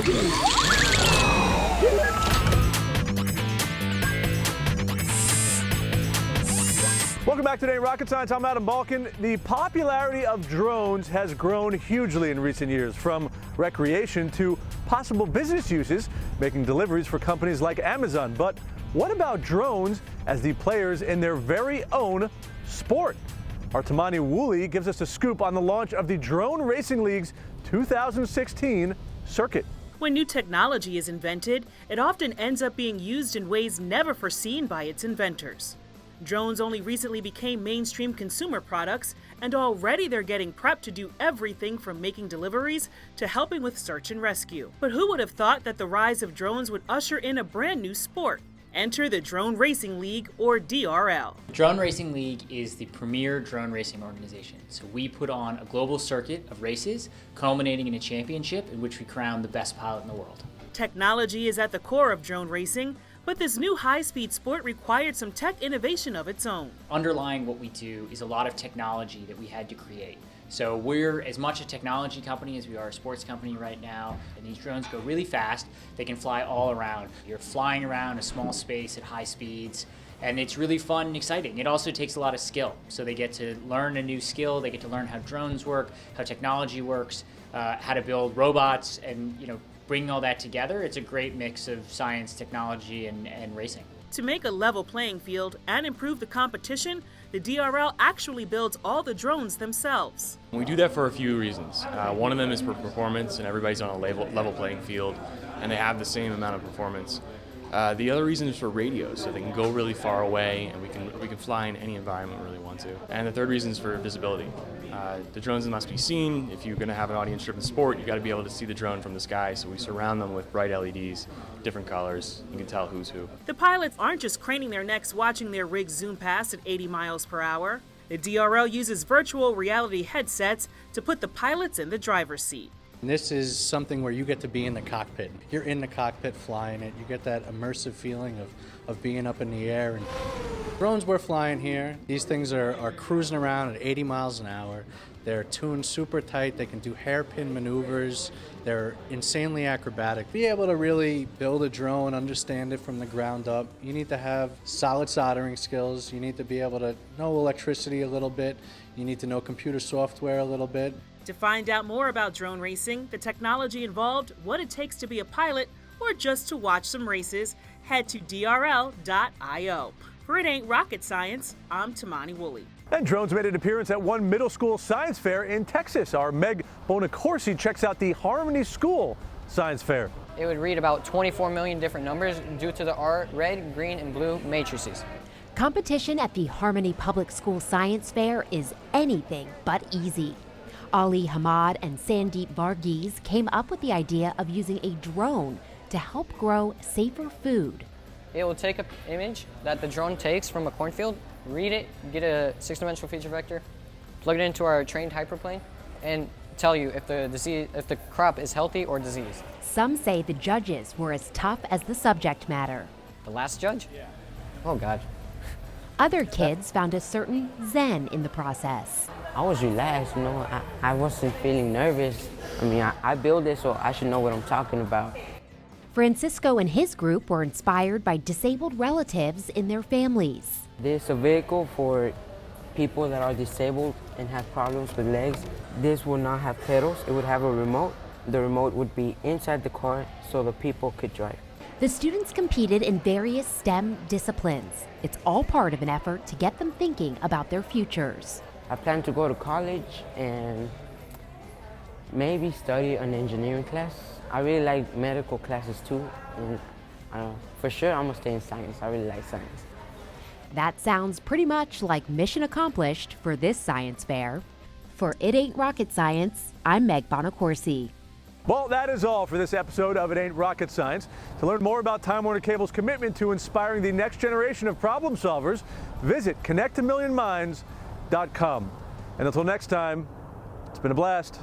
Welcome back to Today in Rocket Science. I'm Adam Balkin. The popularity of drones has grown hugely in recent years, from recreation to possible business uses, making deliveries for companies like Amazon. But what about drones as the players in their very own sport? Our Tamani Woolley gives us a scoop on the launch of the Drone Racing League's 2016 circuit. When new technology is invented, it often ends up being used in ways never foreseen by its inventors. Drones only recently became mainstream consumer products, and already they're getting prepped to do everything from making deliveries to helping with search and rescue. But who would have thought that the rise of drones would usher in a brand new sport? Enter the Drone Racing League, or DRL. Drone Racing League is the premier drone racing organization. So we put on a global circuit of races, culminating in a championship in which we crown the best pilot in the world. Technology is at the core of drone racing, but this new high-speed sport required some tech innovation of its own. Underlying what we do is a lot of technology that we had to create. So we're as much a technology company as we are a sports company right now. And these drones go really fast. They can fly all around. You're flying around a small space at high speeds, and it's really fun and exciting. It also takes a lot of skill. So they get to learn a new skill. They get to learn how drones work, how technology works, how to build robots, and bringing all that together. It's a great mix of science, technology, and racing. To make a level playing field and improve the competition, the DRL actually builds all the drones themselves. We do that for a few reasons. One of them is for performance, and everybody's on a level playing field, and they have the same amount of performance. The other reason is for radios, so they can go really far away, and we can fly in any environment we really want to. And the third reason is for visibility. The drones must be seen. If you're going to have an audience-driven sport, you've got to be able to see the drone from the sky, so we surround them with bright LEDs, different colors. You can tell who's who. The pilots aren't just craning their necks watching their rigs zoom past at 80 miles per hour. The DRL uses virtual reality headsets to put the pilots in the driver's seat. This is something where you get to be in the cockpit. You're in the cockpit flying it. You get that immersive feeling of being up in the air. And drones we're flying here, these things are cruising around at 80 miles an hour. They're tuned super tight. They can do hairpin maneuvers. They're insanely acrobatic. Be able to really build a drone, understand it from the ground up. You need to have solid soldering skills. You need to be able to know electricity a little bit. You need to know computer software a little bit. To find out more about drone racing, the technology involved, what it takes to be a pilot, or just to watch some races, head to drl.io. For It Ain't Rocket Science, I'm Tamani Woolley. And drones made an appearance at one middle school science fair in Texas. Our Meg Bonacorsi checks out the Harmony School Science Fair. It would read about 24 million different numbers due to the red, green, and blue matrices. Competition at the Harmony Public School Science Fair is anything but easy. Ali Hamad and Sandeep Varghese came up with the idea of using a drone to help grow safer food. It will take an image that the drone takes from a cornfield, read it, get a 6-dimensional feature vector, plug it into our trained hyperplane, and tell you if the crop is healthy or diseased. Some say the judges were as tough as the subject matter. The last judge? Oh, God. Other kids found a certain zen in the process. I was relaxed, I wasn't feeling nervous. I built it, so I should know what I'm talking about. Francisco and his group were inspired by disabled relatives in their families. This is a vehicle for people that are disabled and have problems with legs. This will not have pedals, it would have a remote. The remote would be inside the car so the people could drive. The students competed in various STEM disciplines. It's all part of an effort to get them thinking about their futures. I plan to go to college and maybe study an engineering class. I really like medical classes too, and for sure I'm gonna stay in science. I really like science. That sounds pretty much like mission accomplished for this science fair. For It Ain't Rocket Science, I'm Meg Bonacorsi. Well, that is all for this episode of It Ain't Rocket Science. To learn more about Time Warner Cable's commitment to inspiring the next generation of problem solvers, visit connectamillionminds.com. And until next time, it's been a blast.